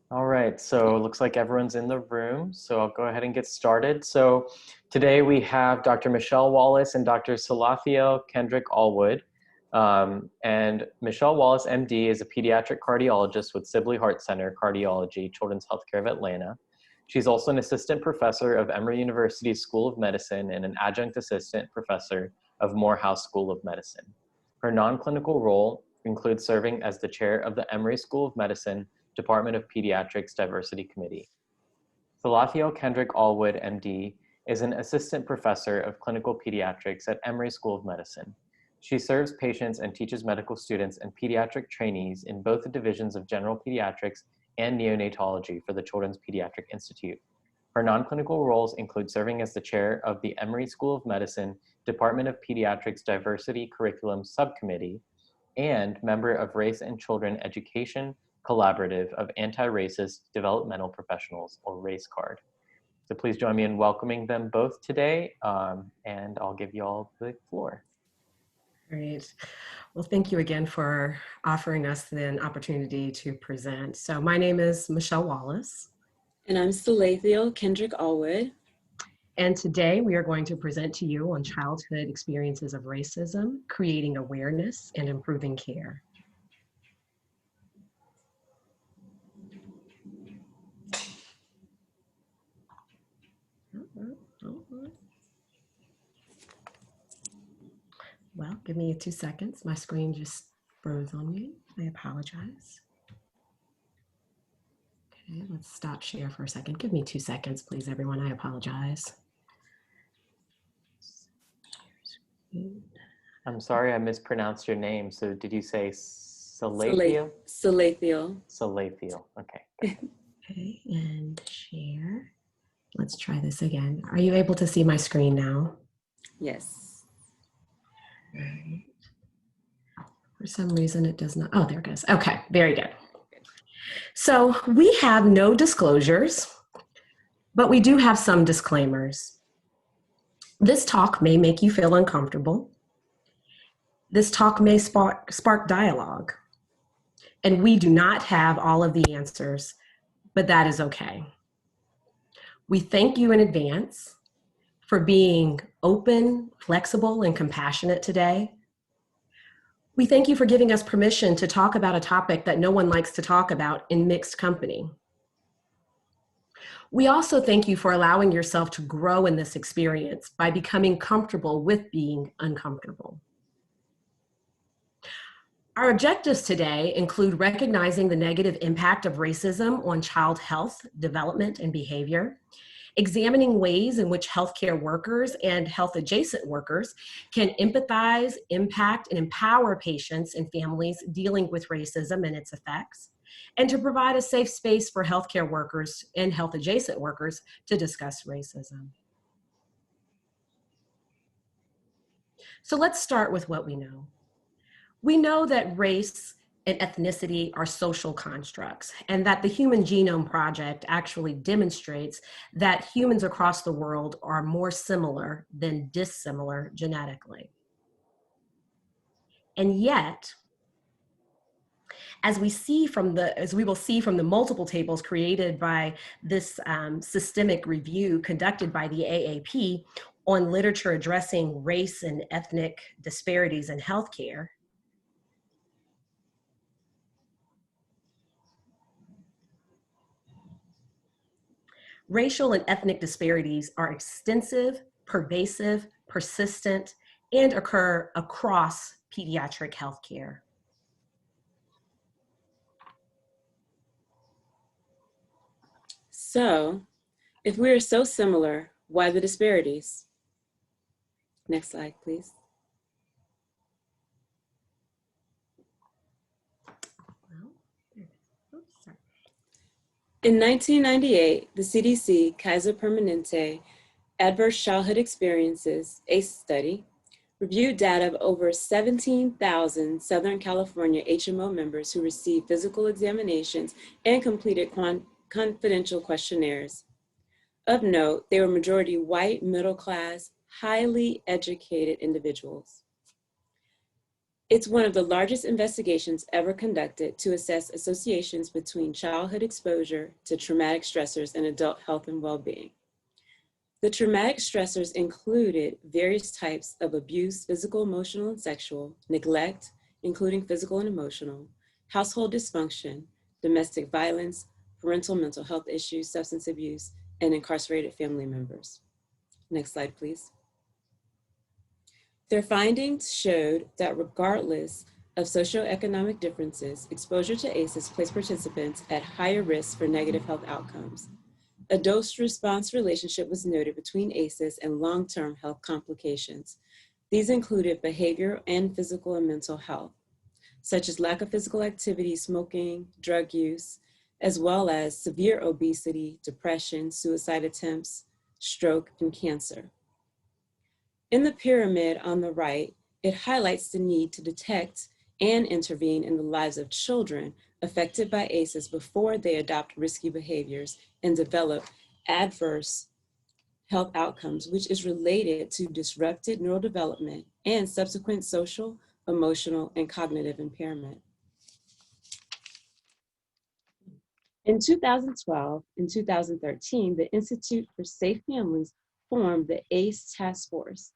All right, so it looks like everyone's in the room, so I'll go ahead and get started. So today we have Dr. Michelle Wallace and Dr. Salathiel Kendrick-Allwood. And Michelle Wallace, MD, is a pediatric cardiologist with Sibley Heart Center Cardiology, Children's Healthcare of Atlanta. She's also an assistant professor of Emory University School of Medicine and an adjunct assistant professor of Morehouse School of Medicine. Her non-clinical role includes serving as the chair of the Emory School of Medicine Department of Pediatrics Diversity Committee. Salathiel Kendrick-Allwood, MD, is an assistant professor of clinical pediatrics at Emory School of Medicine. She serves patients and teaches medical students and pediatric trainees in both the divisions of general pediatrics and neonatology for the Children's Pediatric Institute. Her non-clinical roles include serving as the chair of the Emory School of Medicine Department of Pediatrics Diversity Curriculum Subcommittee and member of Race and Children Education Collaborative of Anti-Racist Developmental Professionals, or RACECARD. So please join me in welcoming them both today, and I'll give you all the floor. Great. Well, thank you again for offering us an opportunity to present. So my name is Michelle Wallace. And I'm Salathiel Kendrick-Allwood. And today we are going to present to you on childhood experiences of racism, creating awareness and improving care. Well, give me 2 seconds. My screen just froze on me. I apologize. Okay, let's stop share for a second. Give me 2 seconds, please, everyone. I apologize. I'm sorry I mispronounced your name. So did you say Salathiel? Salathiel. Salathiel, okay. Okay, and share. Let's try this again. Are you able to see my screen now? Yes. Right. For some reason it does not. Oh, there it goes. Okay, very good. So we have no disclosures, but we do have some disclaimers. This talk may make you feel uncomfortable. This talk may spark dialogue. And we do not have all of the answers, but that is okay. We thank you in advance for being open, flexible, and compassionate today. We thank you for giving us permission to talk about a topic that no one likes to talk about in mixed company. We also thank you for allowing yourself to grow in this experience by becoming comfortable with being uncomfortable. Our objectives today include recognizing the negative impact of racism on child health, development, and behavior, examining ways in which healthcare workers and health-adjacent workers can empathize, impact, and empower patients and families dealing with racism and its effects, and to provide a safe space for healthcare workers and health-adjacent workers to discuss racism. So let's start with what we know. We know that race and ethnicity are social constructs, and that the Human Genome Project actually demonstrates that humans across the world are more similar than dissimilar genetically. And yet, as we will see from the multiple tables created by this systemic review conducted by the AAP on literature addressing race and ethnic disparities in healthcare, racial and ethnic disparities are extensive, pervasive, persistent, and occur across pediatric healthcare. So, if we are so similar, why the disparities? Next slide, please. In 1998, the CDC Kaiser Permanente Adverse Childhood Experiences, ACE study, reviewed data of over 17,000 Southern California HMO members who received physical examinations and completed confidential questionnaires. Of note, they were majority white, middle class, highly educated individuals. It's one of the largest investigations ever conducted to assess associations between childhood exposure to traumatic stressors and adult health and well-being. The traumatic stressors included various types of abuse, physical, emotional, and sexual, neglect, including physical and emotional, household dysfunction, domestic violence, parental mental health issues, substance abuse, and incarcerated family members. Next slide, please. Their findings showed that regardless of socioeconomic differences, exposure to ACEs placed participants at higher risk for negative health outcomes. A dose-response relationship was noted between ACEs and long-term health complications. These included behavioral and physical and mental health, such as lack of physical activity, smoking, drug use, as well as severe obesity, depression, suicide attempts, stroke, and cancer. In the pyramid on the right, it highlights the need to detect and intervene in the lives of children affected by ACEs before they adopt risky behaviors and develop adverse health outcomes, which is related to disrupted neurodevelopment and subsequent social, emotional, and cognitive impairment. In 2012 and 2013, the Institute for Safe Families formed the ACE Task Force,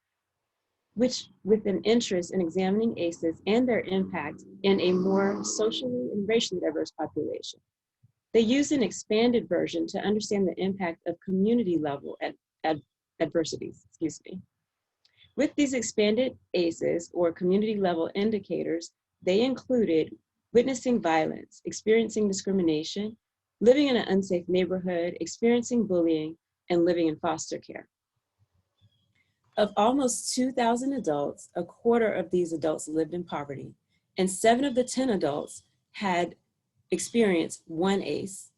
which with an interest in examining ACEs and their impact in a more socially and racially diverse population. They used an expanded version to understand the impact of community level adversities, With these expanded ACEs, or community level indicators, they included witnessing violence, experiencing discrimination, living in an unsafe neighborhood, experiencing bullying, and living in foster care. Of almost 2,000 adults, a quarter of these adults lived in poverty, and 7 of the 10 adults had experienced one ACE.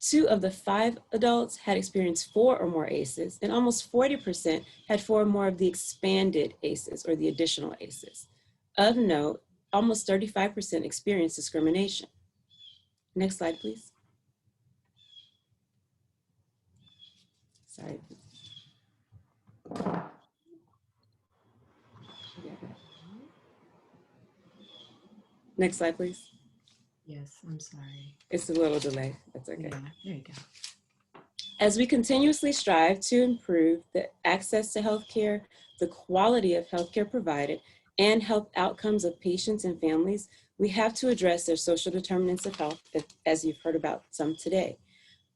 2 of the 5 adults had experienced 4 or more ACEs, and almost 40% had 4 or more of the expanded ACEs, or the additional ACEs. Of note, almost 35% experienced discrimination. Next slide, please. Sorry. Next slide, please. Yes, I'm sorry. It's a little delay. That's okay. Yeah, there you go. As we continuously strive to improve the access to healthcare, the quality of healthcare provided, and health outcomes of patients and families, we have to address their social determinants of health, as you've heard about some today.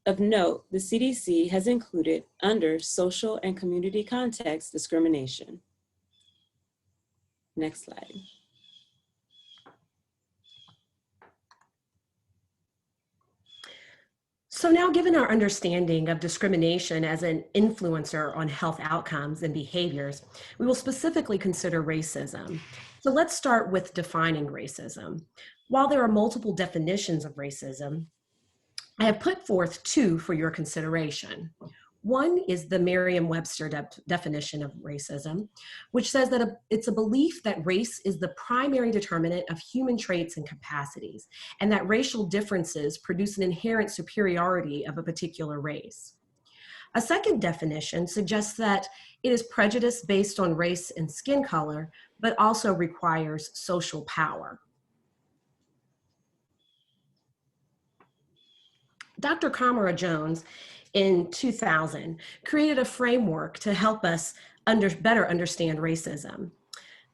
Of note, the CDC has included under social and community context discrimination. Next slide. So now, given our understanding of discrimination as an influencer on health outcomes and behaviors, we will specifically consider racism. So let's start with defining racism. While there are multiple definitions of racism, I have put forth 2 for your consideration. One is the Merriam-Webster definition of racism, which says that it's a belief that race is the primary determinant of human traits and capacities, and that racial differences produce an inherent superiority of a particular race. A second definition suggests that it is prejudice based on race and skin color, but also requires social power. Dr. Kamara Jones in 2000 created a framework to help us better understand racism.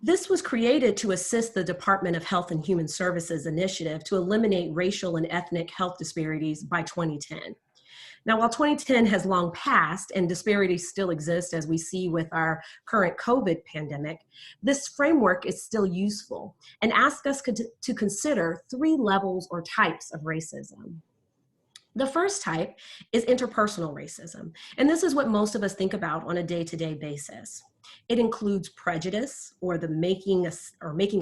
This was created to assist the Department of Health and Human Services initiative to eliminate racial and ethnic health disparities by 2010. Now, while 2010 has long passed and disparities still exist, as we see with our current COVID pandemic, this framework is still useful and asks us to consider 3 levels or types of racism. The first type is interpersonal racism, and this is what most of us think about on a day-to-day basis. It includes prejudice, or the making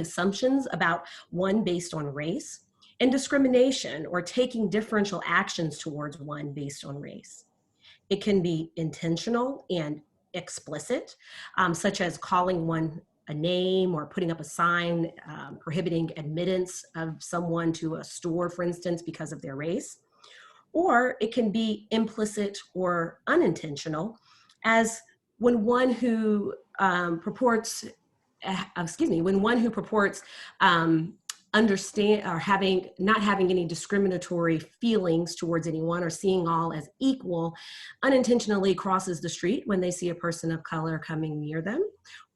assumptions about one based on race, and discrimination, or taking differential actions towards one based on race. It can be intentional and explicit, such as calling one a name or putting up a sign prohibiting admittance of someone to a store, for instance, because of their race. Or it can be implicit or unintentional, as when one who purports when one who purports understand or not having any discriminatory feelings towards anyone or seeing all as equal unintentionally crosses the street when they see a person of color coming near them,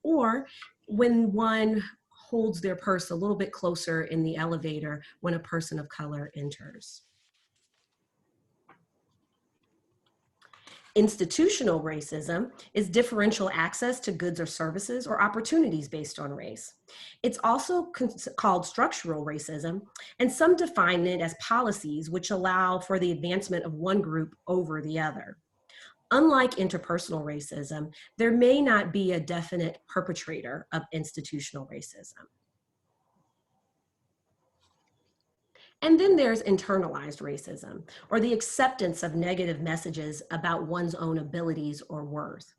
or when one holds their purse a little bit closer in the elevator when a person of color enters. Institutional racism is differential access to goods or services or opportunities based on race. It's also called structural racism, and some define it as policies which allow for the advancement of one group over the other. Unlike interpersonal racism, there may not be a definite perpetrator of institutional racism. And then there's internalized racism, or the acceptance of negative messages about one's own abilities or worth.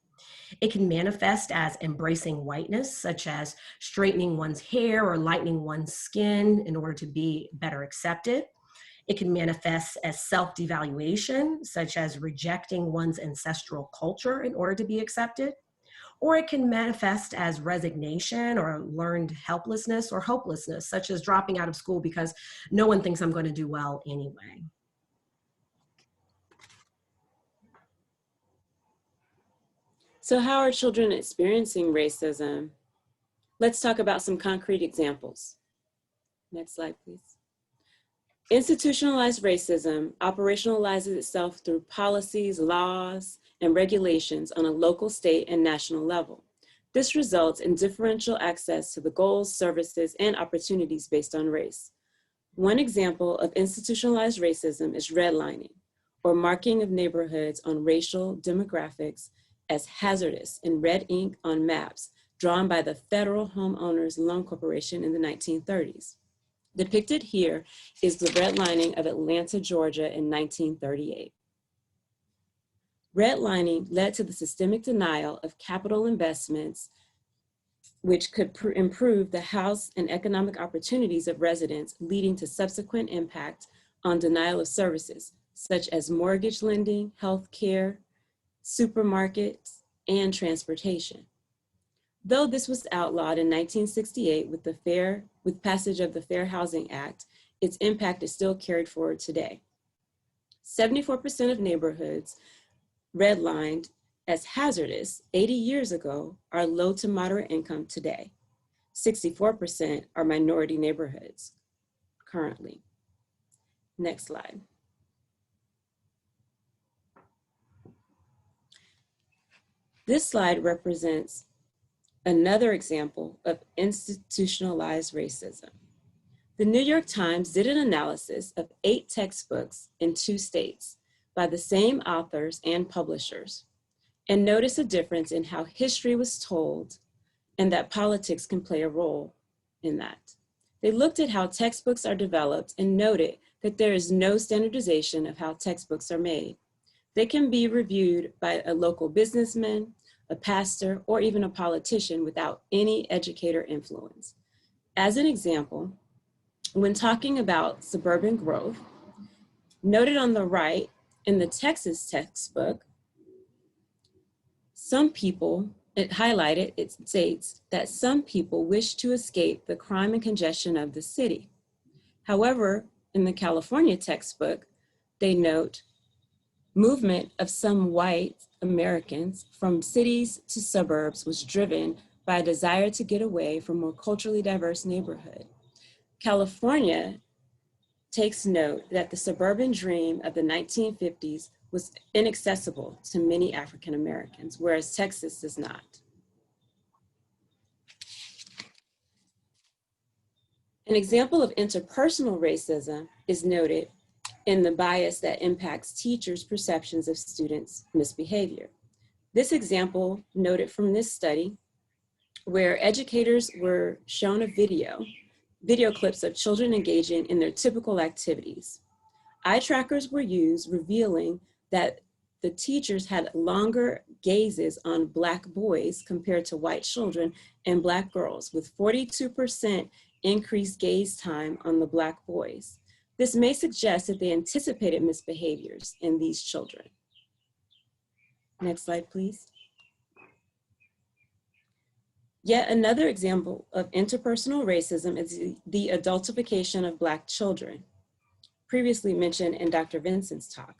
It can manifest as embracing whiteness, such as straightening one's hair or lightening one's skin in order to be better accepted. It can manifest as self-devaluation, such as rejecting one's ancestral culture in order to be accepted. Or it can manifest as resignation or learned helplessness or hopelessness, such as dropping out of school because no one thinks I'm going to do well anyway. So how are children experiencing racism? Let's talk about some concrete examples. Next slide, please. Institutionalized racism operationalizes itself through policies, laws, and regulations on a local, state, and national level. This results in differential access to the goals, services, and opportunities based on race. One example of institutionalized racism is redlining, or marking of neighborhoods on racial demographics as hazardous in red ink on maps drawn by the Federal Homeowners Loan Corporation in the 1930s. Depicted here is the redlining of Atlanta, Georgia in 1938. Redlining led to the systemic denial of capital investments, which could improve the house and economic opportunities of residents, leading to subsequent impact on denial of services, such as mortgage lending, healthcare, supermarkets, and transportation. Though this was outlawed in 1968 with passage of the Fair Housing Act, its impact is still carried forward today. 74% of neighborhoods redlined as hazardous 80 years ago are low to moderate income today. 64% are minority neighborhoods currently. Next slide. This slide represents another example of institutionalized racism. The New York Times did an analysis of 8 textbooks in 2 states by the same authors and publishers, and noticed a difference in how history was told and that politics can play a role in that. They looked at how textbooks are developed and noted that there is no standardization of how textbooks are made. They can be reviewed by a local businessman, a pastor, or even a politician without any educator influence. As an example, when talking about suburban growth, noted on the right in the Texas textbook, it states that some people wish to escape the crime and congestion of the city. However, in the California textbook, they note movement of some white Americans from cities to suburbs was driven by a desire to get away from a more culturally diverse neighborhood. California takes note that the suburban dream of the 1950s was inaccessible to many African Americans, whereas Texas does not. An example of interpersonal racism is noted in the bias that impacts teachers' perceptions of students' misbehavior. This example noted from this study, where educators were shown a video clips of children engaging in their typical activities. Eye trackers were used, revealing that the teachers had longer gazes on Black boys compared to white children and Black girls, with 42% increased gaze time on the Black boys. This may suggest that they anticipated misbehaviors in these children. Next slide, please. Yet another example of interpersonal racism is the adultification of Black children, previously mentioned in Dr. Vincent's talk.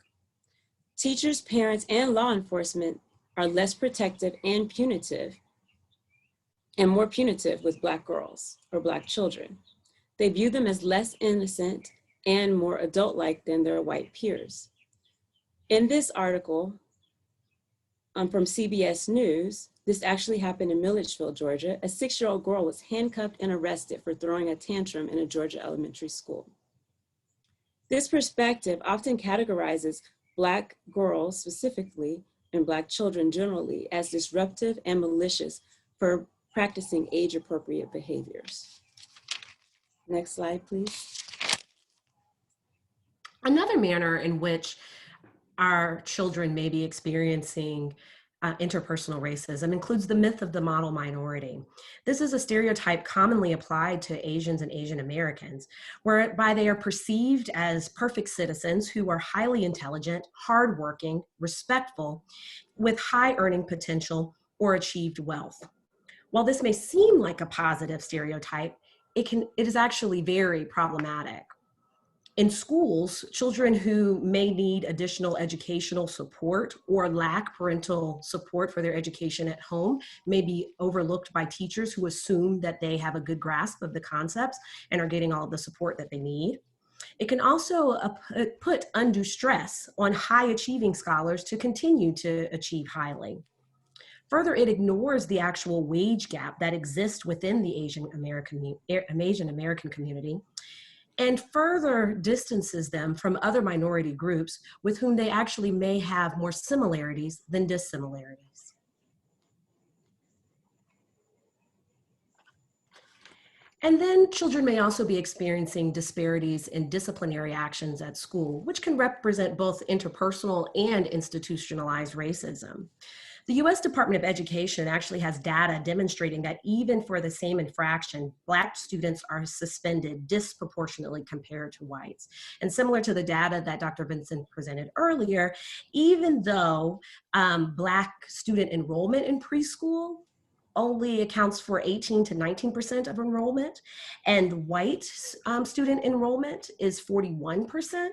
Teachers, parents, and law enforcement are less protective and punitive, and more punitive with Black girls or Black children. They view them as less innocent and more adult-like than their white peers. In this article from CBS News, this actually happened in Milledgeville, Georgia. A 6-year-old girl was handcuffed and arrested for throwing a tantrum in a Georgia elementary school. This perspective often categorizes Black girls specifically and Black children generally as disruptive and malicious for practicing age-appropriate behaviors. Next slide, please. Another manner in which our children may be experiencing interpersonal racism includes the myth of the model minority. This is a stereotype commonly applied to Asians and Asian Americans, whereby they are perceived as perfect citizens who are highly intelligent, hardworking, respectful, with high earning potential or achieved wealth. While this may seem like a positive stereotype, it is actually very problematic. In schools, children who may need additional educational support or lack parental support for their education at home may be overlooked by teachers who assume that they have a good grasp of the concepts and are getting all the support that they need. It can also put undue stress on high achieving scholars to continue to achieve highly. Further, it ignores the actual wage gap that exists within the Asian American community, and further distances them from other minority groups with whom they actually may have more similarities than dissimilarities. And then children may also be experiencing disparities in disciplinary actions at school, which can represent both interpersonal and institutionalized racism. The US Department of Education actually has data demonstrating that even for the same infraction, Black students are suspended disproportionately compared to whites. And similar to the data that Dr. Vincent presented earlier, even though Black student enrollment in preschool only accounts for 18 to 19% of enrollment, and white student enrollment is 41%,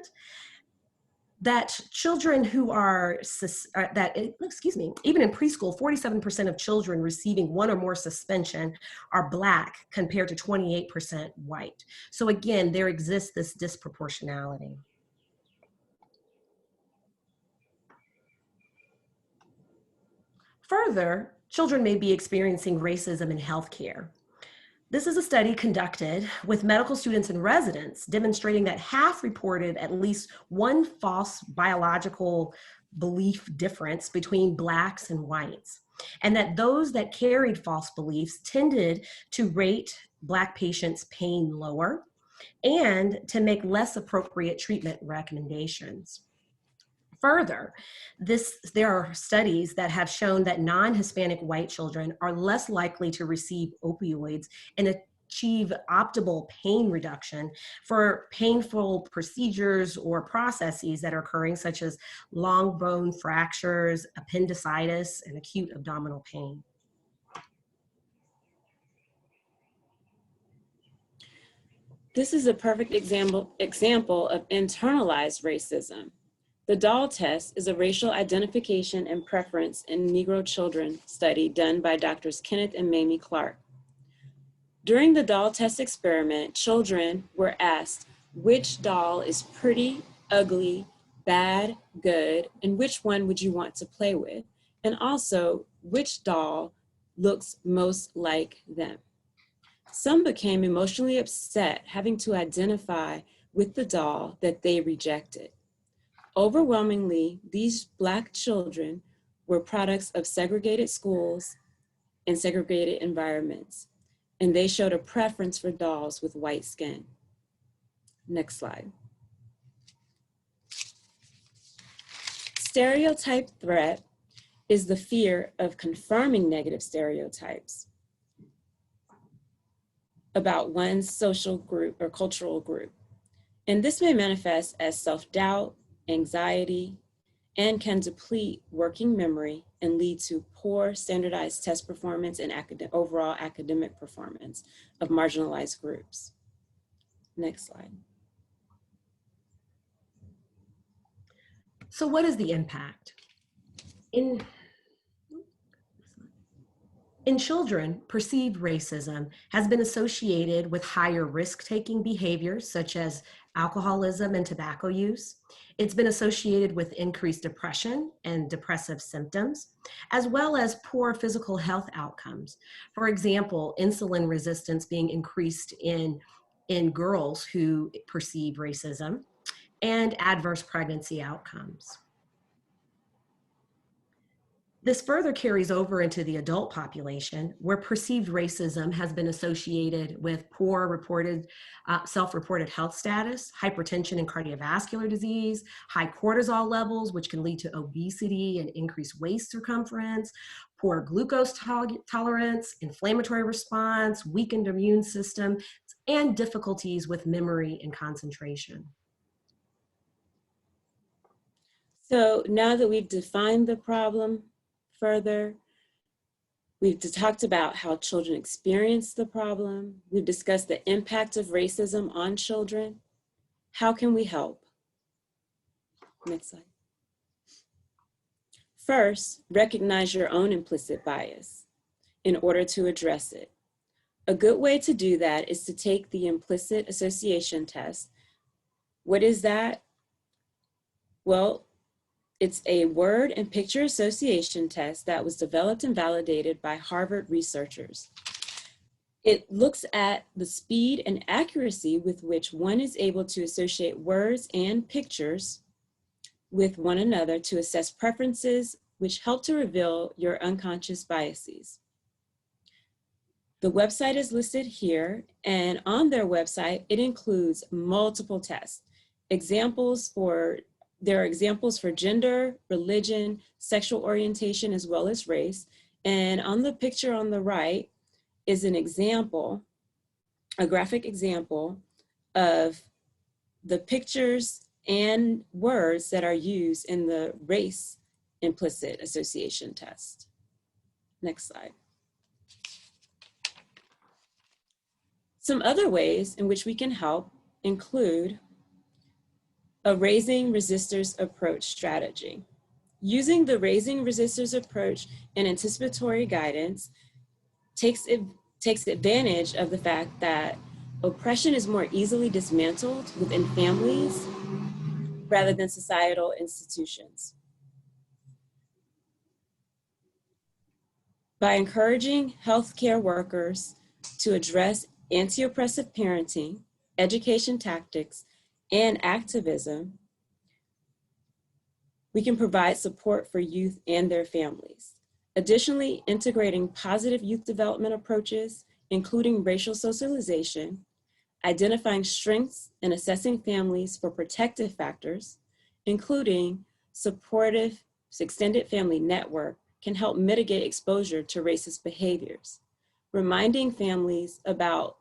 that children who are, even in preschool, 47% of children receiving one or more suspension are Black compared to 28% white. So again, there exists this disproportionality. Further, children may be experiencing racism in healthcare. This is a study conducted with medical students and residents demonstrating that half reported at least one false biological belief difference between Blacks and whites, and that those that carried false beliefs tended to rate Black patients' pain lower and to make less appropriate treatment recommendations. Further, there are studies that have shown that non-Hispanic white children are less likely to receive opioids and achieve optimal pain reduction for painful procedures or processes that are occurring, such as long bone fractures, appendicitis, and acute abdominal pain. This is a perfect example of internalized racism. The doll test is a racial identification and preference in Negro children study done by Drs. Kenneth and Mamie Clark. During the doll test experiment, children were asked which doll is pretty, ugly, bad, good, and which one would you want to play with, and also which doll looks most like them. Some became emotionally upset having to identify with the doll that they rejected. Overwhelmingly, these Black children were products of segregated schools and segregated environments, and they showed a preference for dolls with white skin. Next slide. Stereotype threat is the fear of confirming negative stereotypes about one's social group or cultural group. And this may manifest as self-doubt, anxiety, and can deplete working memory and lead to poor standardized test performance and overall academic performance of marginalized groups. Next slide. So what is the impact? In children, perceived racism has been associated with higher risk-taking behaviors such as alcoholism and tobacco use. It's been associated with increased depression and depressive symptoms, as well as poor physical health outcomes. For example, insulin resistance being increased in girls who perceive racism, and adverse pregnancy outcomes. This further carries over into the adult population, where perceived racism has been associated with poor self-reported health status, hypertension and cardiovascular disease, high cortisol levels, which can lead to obesity and increased waist circumference, poor glucose tolerance, inflammatory response, weakened immune system, and difficulties with memory and concentration. So now that we've defined the problem further, we've talked about how children experience the problem. We've discussed the impact of racism on children. How can we help? Next slide. First, recognize your own implicit bias in order to address it. A good way to do that is to take the implicit association test. What is that? Well, it's a word and picture association test that was developed and validated by Harvard researchers. It looks at the speed and accuracy with which one is able to associate words and pictures with one another to assess preferences, which help to reveal your unconscious biases. The website is listed here, and on their website, it includes multiple tests. There are examples for gender, religion, sexual orientation, as well as race. And on the picture on the right is an example, a graphic example of the pictures and words that are used in the race implicit association test. Next slide. Some other ways in which we can help include a raising resistors approach strategy. Using the raising resistors approach and anticipatory guidance takes advantage of the fact that oppression is more easily dismantled within families rather than societal institutions. By encouraging healthcare workers to address anti-oppressive parenting, education tactics, and activism, we can provide support for youth and their families. Additionally, integrating positive youth development approaches, including racial socialization, identifying strengths and assessing families for protective factors, including supportive extended family network, can help mitigate exposure to racist behaviors. Reminding families about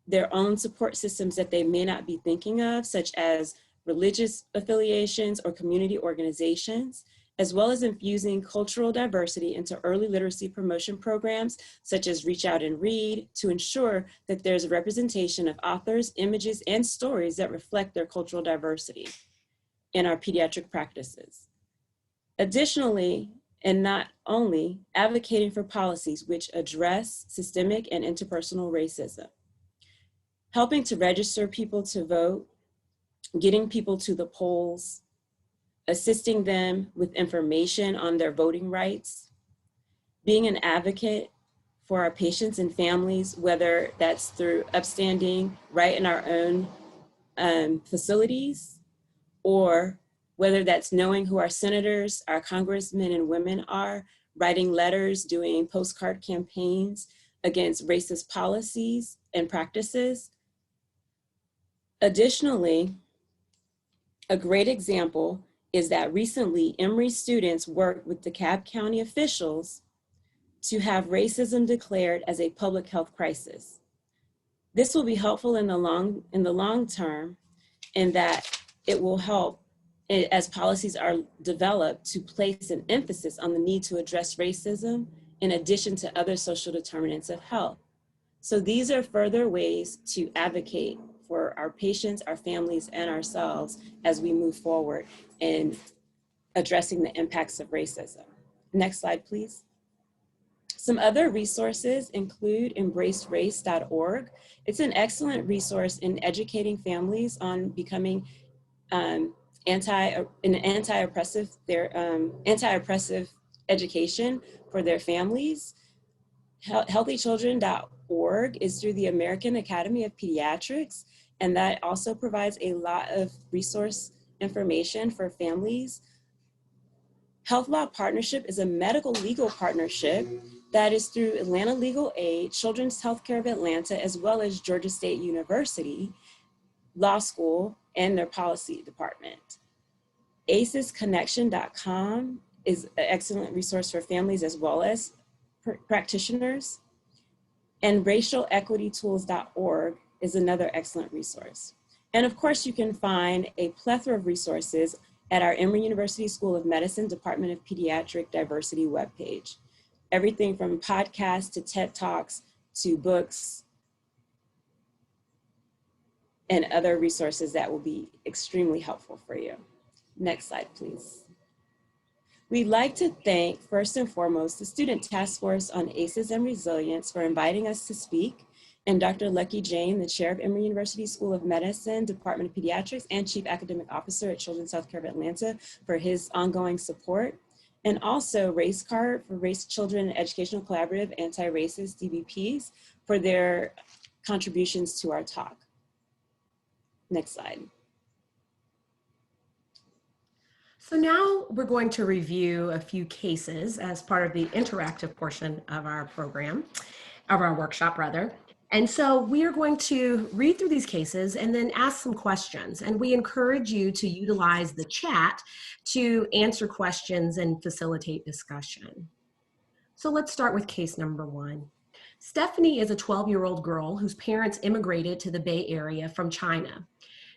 their own support systems that they may not be thinking of, such as religious affiliations or community organizations, as well as infusing cultural diversity into early literacy promotion programs, such as Reach Out and Read, to ensure that there's a representation of authors, images, and stories that reflect their cultural diversity in our pediatric practices. Additionally, and not only, advocating for policies which address systemic and interpersonal racism. Helping to register people to vote, getting people to the polls, assisting them with information on their voting rights, being an advocate for our patients and families, whether that's through upstanding right in our own facilities, or whether that's knowing who our senators, our congressmen and women are, writing letters, doing postcard campaigns against racist policies and practices. Additionally, a great example is that recently Emory students worked with DeKalb County officials to have racism declared as a public health crisis. This will be helpful in the long term in that it will help as policies are developed to place an emphasis on the need to address racism in addition to other social determinants of health. So these are further ways to advocate for our patients, our families, and ourselves as we move forward in addressing the impacts of racism. Next slide, please. Some other resources include embracerace.org. It's an excellent resource in educating families on becoming anti-oppressive education for their families. Healthychildren.org is through the American Academy of Pediatrics, and that also provides a lot of resource information for families. Health Law Partnership is a medical legal partnership that is through Atlanta Legal Aid, Children's Healthcare of Atlanta, as well as Georgia State University Law School and their policy department. acesconnection.com is an excellent resource for families as well as practitioners. And racialequitytools.org is another excellent resource. And of course, you can find a plethora of resources at our Emory University School of Medicine Department of Pediatric Diversity webpage. Everything from podcasts to TED Talks to books and other resources that will be extremely helpful for you. Next slide, please. We'd like to thank, first and foremost, the Student Taskforce on ACEs and Resilience for inviting us to speak, and Dr. Lucky Jane, the chair of Emory University School of Medicine, Department of Pediatrics, and Chief Academic Officer at Children's Healthcare of Atlanta for his ongoing support. And also Race Card for Race Children Educational Collaborative Anti-Racist DBPs for their contributions to our talk. Next slide. So now we're going to review a few cases as part of the interactive portion of our program, of our workshop rather. And so we are going to read through these cases and then ask some questions. And we encourage you to utilize the chat to answer questions and facilitate discussion. So let's start with case number 1. Stephanie is a 12-year-old girl whose parents immigrated to the Bay Area from China.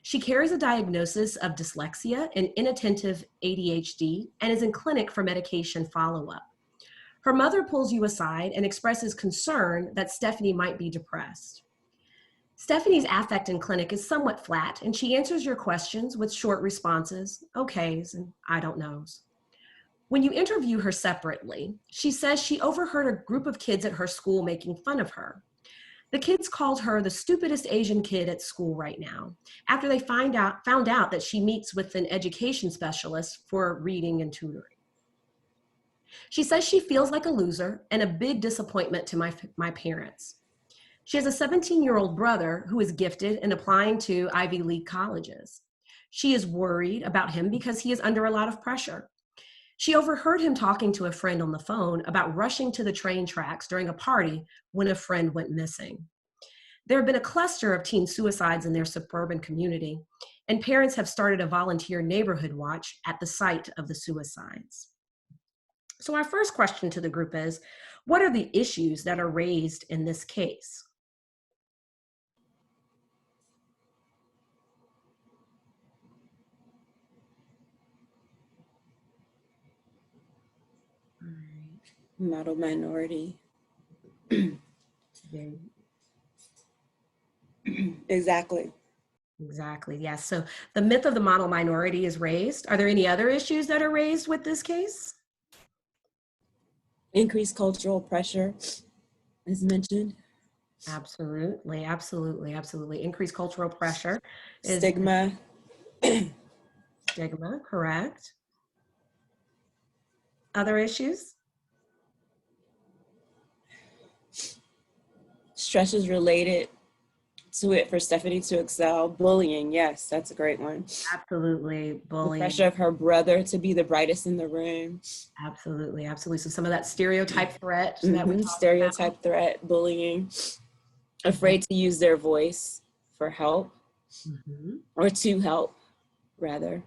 She carries a diagnosis of dyslexia and inattentive ADHD and is in clinic for medication follow-up. Her mother pulls you aside and expresses concern that Stephanie might be depressed. Stephanie's affect in clinic is somewhat flat, and she answers your questions with short responses, okays, and I don't knows. When you interview her separately, she says she overheard a group of kids at her school making fun of her. The kids called her the stupidest Asian kid at school right now, after they found out that she meets with an education specialist for reading and tutoring. She says she feels like a loser and a big disappointment to my parents. She has a 17-year-old brother who is gifted and applying to Ivy League colleges. She is worried about him because he is under a lot of pressure. She overheard him talking to a friend on the phone about rushing to the train tracks during a party when a friend went missing. There have been a cluster of teen suicides in their suburban community, and parents have started a volunteer neighborhood watch at the site of the suicides. So our first question to the group is, what are the issues that are raised in this case? Model minority. Exactly. Exactly, yes. So the myth of the model minority is raised. Are there any other issues that are raised with this case? Increased cultural pressure, as mentioned. Absolutely, absolutely, absolutely. Increased cultural pressure. Stigma. Stigma, correct. Other issues? Stresses related to it for Stephanie to excel. Bullying, yes, that's a great one. Absolutely, bullying. The pressure of her brother to be the brightest in the room. Absolutely, absolutely. So some of that stereotype threat that we talked stereotype about. threat, bullying. Afraid to use their voice for help or to help, rather.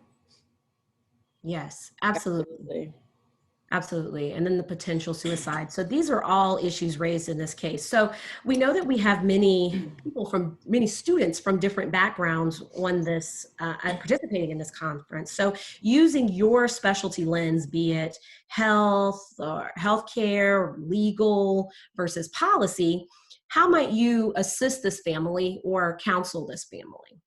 Yes, absolutely. Absolutely. And then the potential suicide. So these are all issues raised in this case. So we know that we have many people from many students from different backgrounds on this, participating in this conference. So using your specialty lens, be it health or healthcare, legal versus policy, how might you assist this family or counsel this family?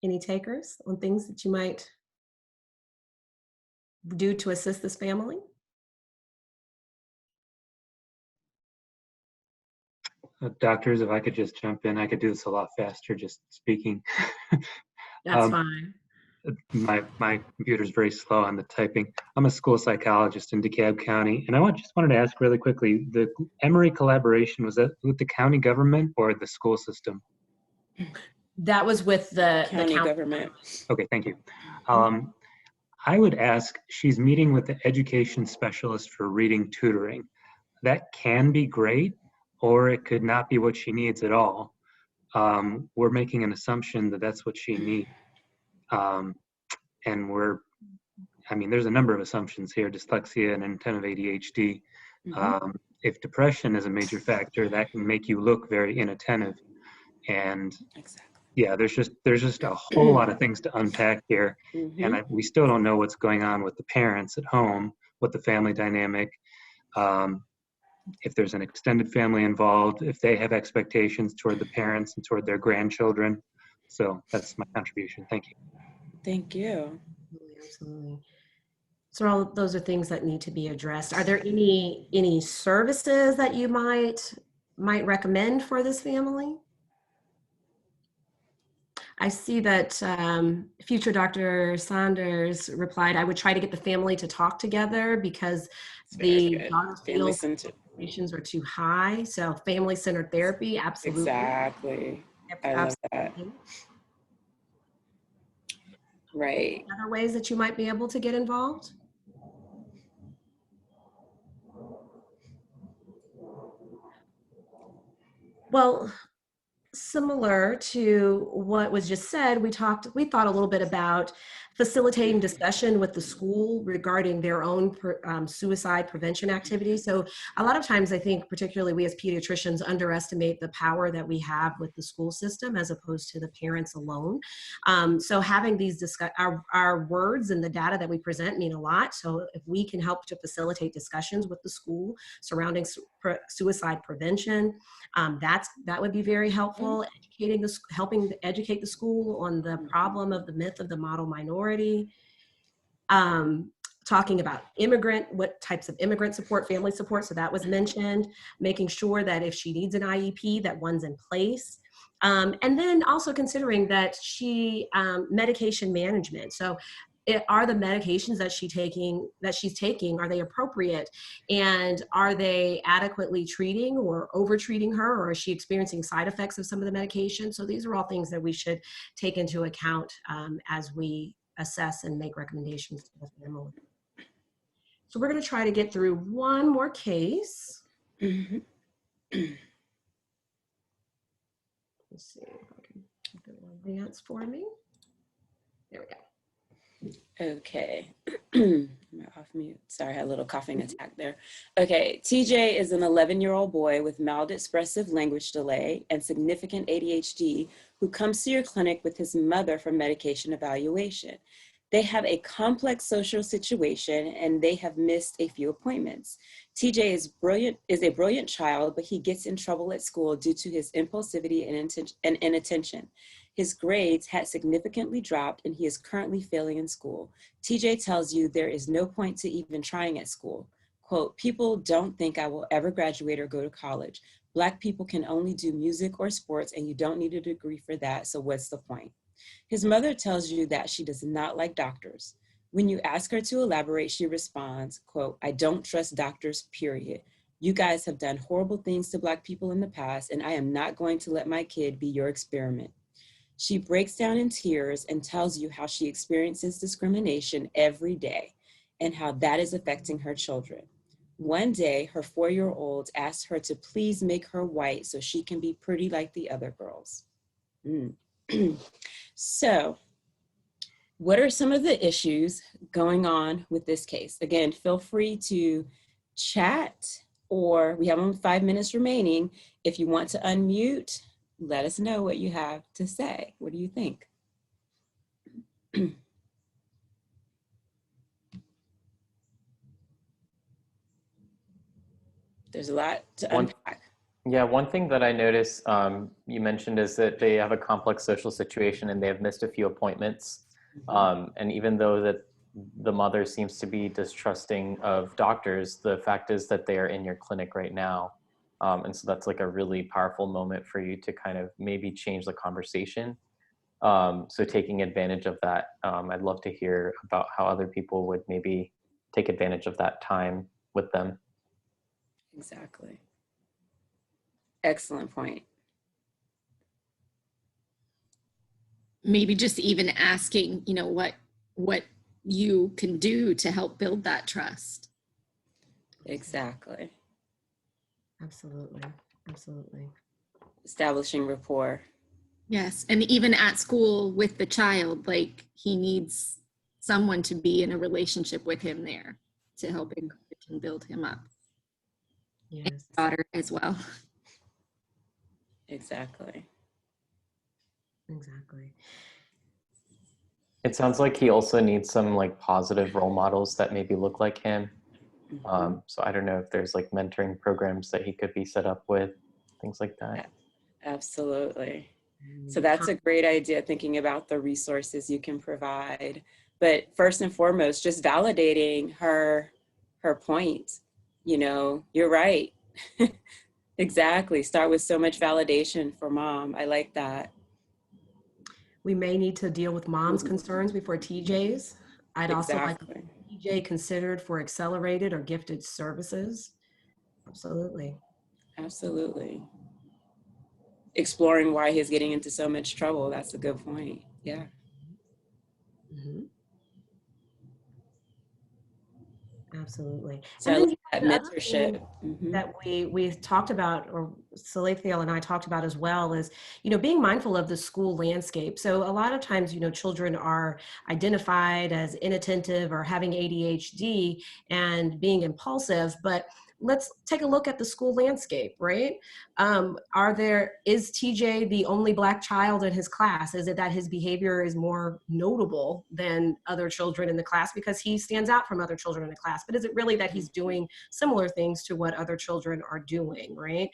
Any takers on things that you might do to assist this family? Doctors, if I could just jump in, I could do this a lot faster just speaking. That's fine. My computer's very slow on the typing. I'm a school psychologist in DeKalb County, and just wanted to ask really quickly, the Emory collaboration, was that with the county government or the school system? That was with the County county government. Okay, thank you. I would ask, she's meeting with the education specialist for reading tutoring. That can be great, or it could not be what she needs at all. We're making an assumption that that's what she needs. And there's a number of assumptions here, dyslexia and inattentive ADHD. If depression is a major factor, that can make you look very inattentive. And yeah, there's just a whole lot of things to unpack here. And we still don't know what's going on with the parents at home, what the family dynamic, if there's an extended family involved, if they have expectations toward the parents and toward their grandchildren. So that's my contribution. Thank you. Thank you. Absolutely. So all those are things that need to be addressed. Are there any services that you might recommend for this family? I see that future Dr. Saunders replied, I would try to get the family to talk together because the daughter expectations are too high. So family-centered therapy, absolutely. Exactly. I love that. Right. Other ways that you might be able to get involved? Well, similar to what was just said, we thought a little bit about facilitating discussion with the school regarding their own suicide prevention activities. So a lot of times I think particularly we as pediatricians underestimate the power that we have with the school system as opposed to the parents alone. So having these our words and the data that we present mean a lot. So if we can help to facilitate discussions with the school surrounding suicide prevention, that would be very helpful. Helping educate the school on the problem of the myth of the model minority. Talking about what types of immigrant support, family support. So that was mentioned. Making sure that if she needs an IEP, that one's in place. And then also considering that medication management. So are the medications that she's taking, are they appropriate? And are they adequately treating or over-treating her? Or is she experiencing side effects of some of the medication? So these are all things that we should take into account as we assess and make recommendations to the family. So we're going to try to get through one more case. Let's see if I can get it advance for me. There we go. Okay. I'm off mute. Sorry, I had a little coughing attack there. Okay, TJ is an 11-year-old boy with mild expressive language delay and significant ADHD who comes to your clinic with his mother for medication evaluation. They have a complex social situation and they have missed a few appointments. TJ is a brilliant child, but he gets in trouble at school due to his impulsivity and inattention. His grades had significantly dropped and he is currently failing in school. TJ tells you there is no point to even trying at school. Quote, people don't think I will ever graduate or go to college. Black people can only do music or sports and you don't need a degree for that, so what's the point? His mother tells you that she does not like doctors. When you ask her to elaborate, she responds, quote, I don't trust doctors, period. You guys have done horrible things to Black people in the past and I am not going to let my kid be your experiment. She breaks down in tears and tells you how she experiences discrimination every day and how that is affecting her children. One day, her 4-year-old asked her to please make her white so she can be pretty like the other girls. So, what are some of the issues going on with this case? Again, feel free to chat, or we have only 5 minutes remaining. If you want to unmute, let us know what you have to say. What do you think? There's a lot to unpack. Yeah, one thing that I noticed you mentioned is that they have a complex social situation and they have missed a few appointments. And even though that the mother seems to be distrusting of doctors, the fact is that they are in your clinic right now. And so that's like a really powerful moment for you to kind of maybe change the conversation. So taking advantage of that, I'd love to hear about how other people would maybe take advantage of that time with them. Exactly. Excellent point. Maybe just even asking, you know, what you can do to help build that trust. Exactly. Absolutely. Absolutely. Establishing rapport. Yes, and even at school with the child, like he needs someone to be in a relationship with him there to help encourage and build him up. Yes. And his daughter as well. Exactly. Exactly. It sounds like he also needs some like positive role models that maybe look like him. So I don't know if there's like mentoring programs that he could be set up with, things like that. Absolutely. So that's a great idea, thinking about the resources you can provide. But first and foremost, just validating her point. You know, you're right. Exactly. Start with so much validation for mom. I like that. We may need to deal with mom's concerns before TJ's. I'd also like TJ considered for accelerated or gifted services. Absolutely. Absolutely. Exploring why he's getting into so much trouble. That's a good point. Yeah. Mm-hmm. Absolutely. So And then that the other mentorship thing that we talked about, or Salathiel and I talked about as well, is, you know, being mindful of the school landscape. So a lot of times, you know, children are identified as inattentive or having ADHD and being impulsive, but let's take a look at the school landscape, right? Is TJ the only Black child in his class? Is it that his behavior is more notable than other children in the class because he stands out from other children in the class? But is it really that he's doing similar things to what other children are doing, right?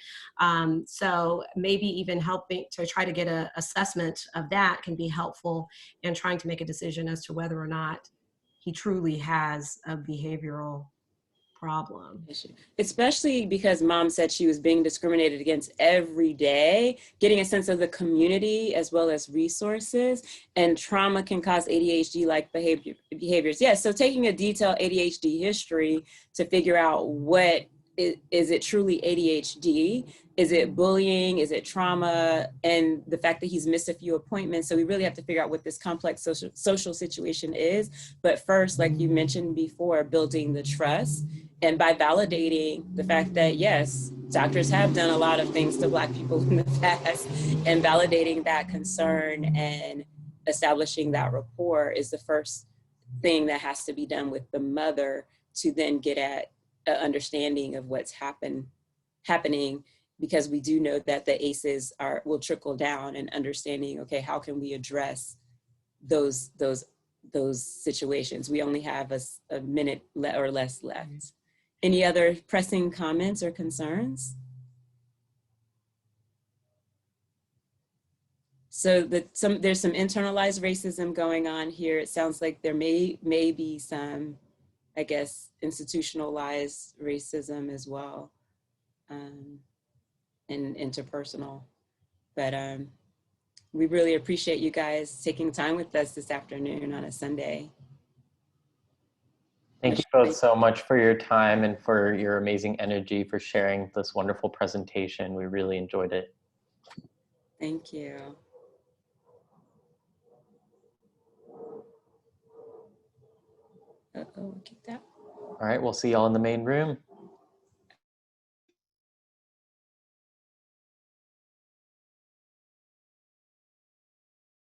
So maybe even helping to try to get an assessment of that can be helpful in trying to make a decision as to whether or not he truly has a behavioral problem. Especially because mom said she was being discriminated against every day, getting a sense of the community as well as resources, and trauma can cause ADHD-like behaviors. Yes, so taking a detailed ADHD history to figure out is it truly ADHD? Is it bullying? Is it trauma? And the fact that he's missed a few appointments. So we really have to figure out what this complex social situation is. But first, like you mentioned before, building the trust. And by validating the fact that, yes, doctors have done a lot of things to Black people in the past, and validating that concern and establishing that rapport is the first thing that has to be done with the mother to then get at an understanding of what's happening, because we do know that the ACEs will trickle down, and understanding, okay, how can we address those situations? We only have a minute or less left. Any other pressing comments or concerns? So there's some internalized racism going on here. It sounds like there may be some, I guess, institutionalized racism as well, and interpersonal. But we really appreciate you guys taking time with us this afternoon on a Sunday. Thank you both so much for your time and for your amazing energy, for sharing this wonderful presentation. We really enjoyed it. Thank you. Uh-oh, get that. All right, we'll see y'all in the main room.